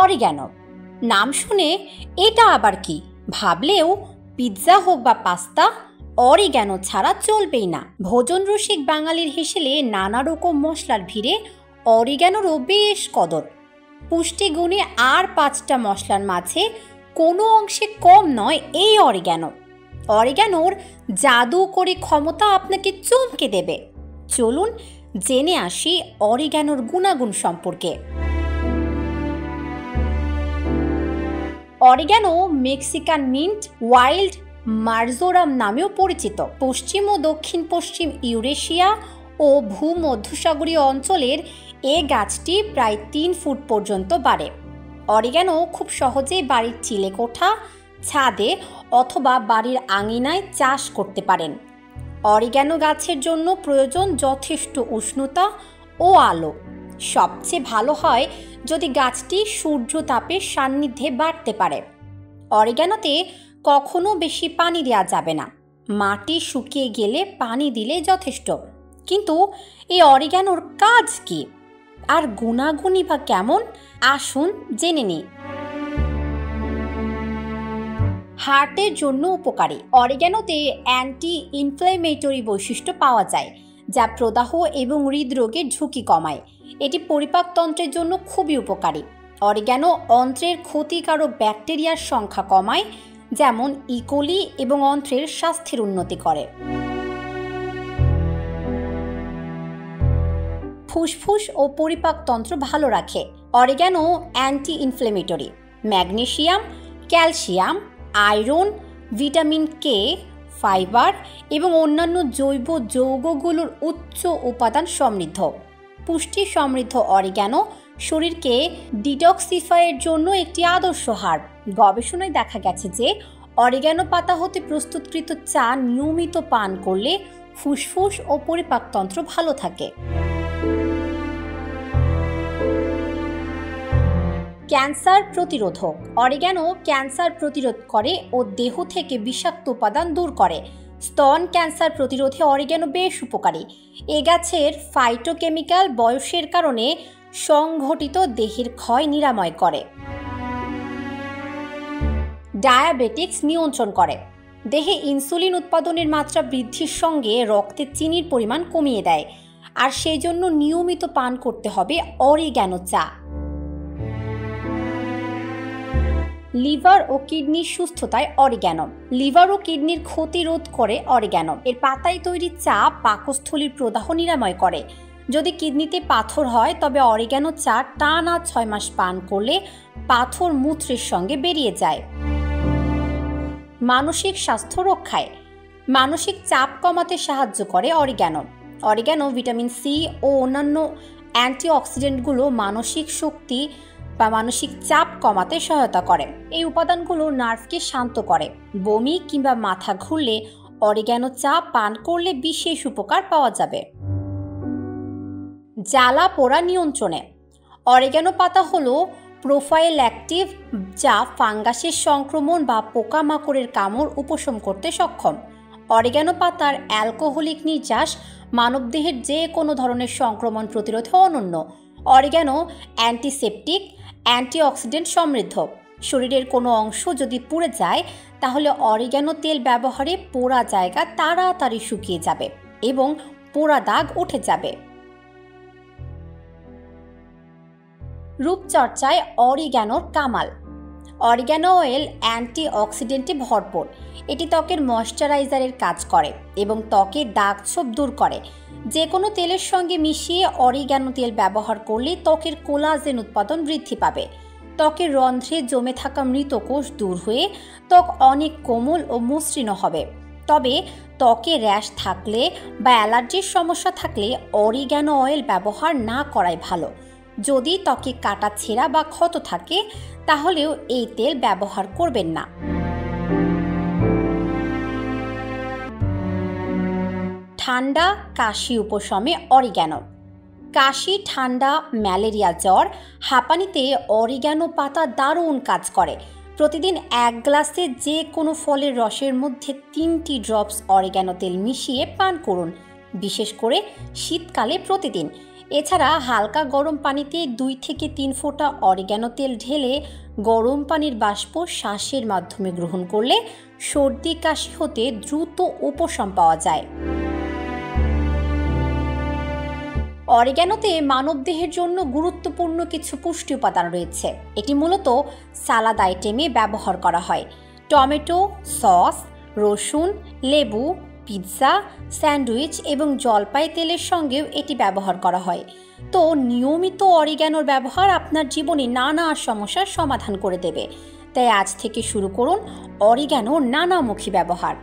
Oregano. নাম শুনে এটা আবার কি ভাবলেও পিৎজা হোক বা পাস্তা, অরিগ্যানো ছাড়া চলবেই না। ভোজন রসিক বাঙালির হেসেলে নানা রকম মশলার ভিড়ে অরিগ্যানোরও বেশ কদর। পুষ্টিগুণে আর 5টা মশলার মাঝে কোনো অংশে কম নয় এই অরিগ্যানো। অরিগ্যানোর জাদুকরী ক্ষমতা আপনাকে চমকে দেবে। চলুন জেনে আসি অরিগ্যানোর গুণাগুণ সম্পর্কে। Oregano Mexican mint, wild marjoram নামেও পরিচিত। পশ্চিম ও দক্ষিণ পশ্চিম ইউরেশিয়া ও ভূমধ্যসাগরীয় অঞ্চলের এ গাছটি প্রায় 3 ফুট পর্যন্ত বাড়ে। অরিগ্যানো খুব সহজেই বাড়ির চিলেকোঠা, ছাদে অথবা বাড়ির আঙিনায় চাষ করতে পারেন। অরিগ্যানো গাছের জন্য প্রয়োজন যথেষ্ট উষ্ণতা ও আলো। সবচেয়ে ভালো হয় যদি গাছটি সূর্যতাপের সান্নিধ্যে বাড়তে পারে। অরিগ্যানোতে কখনো বেশি পানি দেওয়া যাবে না, মাটি শুকিয়ে গেলে পানি দিলে যথেষ্ট। কিন্তু এই অরিগ্যানোর কাজ কি আর গুণাগুণই বা কেমন, আসুন জেনে নিই। হার্টের জন্য উপকারী। অরিগ্যানোতে অ্যান্টি ইনফ্ল্যামেটরি বৈশিষ্ট্য পাওয়া যায়, যা প্রদাহ এবং হৃদরোগের ঝুঁকি কমায়। এটি পরিপাকতন্ত্রের জন্য খুবই উপকারী। অরিগ্যানো অন্ত্রের ক্ষতিকারক ব্যাকটেরিয়ার সংখ্যা কমায়, যেমন ইকোলি, এবং অন্ত্রের স্বাস্থ্যের উন্নতি করে। ফুসফুস ও পরিপাকতন্ত্র ভালো রাখে। Oregano anti inflammatory. Magnesium, calcium, iron, vitamin K, fibre এবং অন্যান্য জৈব যৌগগুলোর উচ্চ উপাদান সমৃদ্ধ। পুষ্টি সমৃদ্ধ অরিগ্যানো শরীরকে ডিটক্সিফাইয়ের জন্য একটি আদর্শ হার। গবেষণায় দেখা গেছে যে অরিগ্যানো পাতা হতে প্রস্তুতকৃত চা নিয়মিত পান করলে ফুসফুস ও পরিপাকতন্ত্র ভালো থাকে। ক্যান্সার প্রতিরোধক। অরিগ্যানো ক্যান্সার প্রতিরোধ করে ও দেহ থেকে বিষাক্ত উপাদান দূর করে। স্তন ক্যান্সার প্রতিরোধে অরিগ্যানো বেশ উপকারী। এ গাছের ফাইটোকেমিক্যাল বয়সের কারণে সংঘটিত দেহের ক্ষয় নিরাময় করে। ডায়াবেটিক্স নিয়ন্ত্রণ করে। দেহে ইনসুলিন উৎপাদনের মাত্রা বৃদ্ধির সঙ্গে রক্তে চিনির পরিমাণ কমিয়ে দেয়, আর সেই জন্য নিয়মিত পান করতে হবে অরিগ্যানো চা। লিভার ও কিডনির সুস্থতায় অরিগ্যানো। লিভার ও কিডনির ক্ষতি রোধ করে অরিগ্যানো। এর পাতায় তৈরি চা পাকস্থলীর প্রদাহ নিরাময় করে। যদি কিডনিতে পাথর হয় তবে অরিগ্যানো চা টানা 6 মাস পান করলে পাথর মূত্রের সঙ্গে বেরিয়ে যায়। মানসিক স্বাস্থ্য রক্ষায়। মানসিক চাপ কমাতে সাহায্য করে অরিগ্যানো। অরিগ্যানো ভিটামিন সি ও অন্যান্য অ্যান্টিঅক্সিডেন্টগুলো মানসিক শক্তি বা মানসিক চাপ কমাতে সহায়তা করে। এই উপাদানগুলো নার্ভকে শান্ত করে। বমি কিংবা মাথা ঘুরলে অরিগ্যানো চা পান করলে বিশেষ উপকার পাওয়া যাবে। জ্বালা পোড়া নিয়ন্ত্রণে। অরিগ্যানো পাতা হলো প্রোফাইল্যাক্টিভ, যা ফাঙ্গাসের সংক্রমণ বা পোকামাকড়ের কামড় উপশম করতে সক্ষম। অরিগ্যানো পাতার অ্যালকোহলিক নির্যাস মানবদেহের যে কোনো ধরনের সংক্রমণ প্রতিরোধে অনন্য। অরিগ্যানো অ্যান্টিসেপটিক, অ্যান্টিঅক্সিডেন্ট সমৃদ্ধ। শরীরের কোনো অংশ যদি পুড়ে যায় তাহলে অরিগ্যানো তেল ব্যবহারে পোড়া জায়গা তাড়াতাড়ি শুকিয়ে যাবে এবং পোড়া দাগ উঠে যাবে। রূপচর্চায় অরিগ্যানোর কামাল। অরিগ্যানো অয়েল অ্যান্টিঅক্সিডেন্টে ভরপুর। এটি ত্বকের ময়শ্চারাইজারের কাজ করে এবং ত্বকের দাগ ছোপ দূর করে। যে কোনো তেলের সঙ্গে মিশিয়ে অরিগ্যানো তেল ব্যবহার করলে ত্বকের কোলাজেন উৎপাদন বৃদ্ধি পাবে। ত্বকের রন্ধ্রে জমে থাকা মৃত কোষ দূর হয়ে ত্বক অনেক কোমল ও মসৃণ হবে। তবে ত্বকে র্যাশ থাকলে বা অ্যালার্জির সমস্যা থাকলে অরিগ্যানো অয়েল ব্যবহার না করাই ভালো। যদি ত্বকে কাটা ছেঁড়া বা ক্ষত থাকে তাহলেও এই তেল ব্যবহার করবেন না। ঠান্ডা কাশি উপশমে অরিগ্যানো। কাশি, ঠান্ডা, ম্যালেরিয়া, জ্বর, হাঁপানিতে অরিগ্যানো পাতা দারুণ কাজ করে। প্রতিদিন 1 গ্লাসে যে কোনো ফলের রসের মধ্যে 3টি ড্রপস অরিগ্যানো তেল মিশিয়ে পান করুন, বিশেষ করে শীতকালে প্রতিদিন। এছাড়া হালকা গরম পানিতে 2 থেকে 3 ফোঁটা অরিগ্যানো তেল ঢেলে গরম পানির বাষ্প শ্বাসের মাধ্যমে গ্রহণ করলে সর্দি কাশি হতে দ্রুত উপশম পাওয়া যায়। অরিগ্যানোতে মানবদেহের জন্য গুরুত্বপূর্ণ কিছু পুষ্টি উপাদান রয়েছে। এটি মূলত সালাদ আইটেমে ব্যবহার করা হয়। টমেটো সস, রসুন, লেবু, পিৎজা, স্যান্ডউইচ এবং জলপাই তেলের সঙ্গেও এটি ব্যবহার করা হয়। তো নিয়মিত অরিগ্যানোর ব্যবহার আপনার জীবনে নানা সমস্যার সমাধান করে দেবে। তাই আজ থেকে শুরু করুন অরিগ্যানোর নানামুখী ব্যবহার।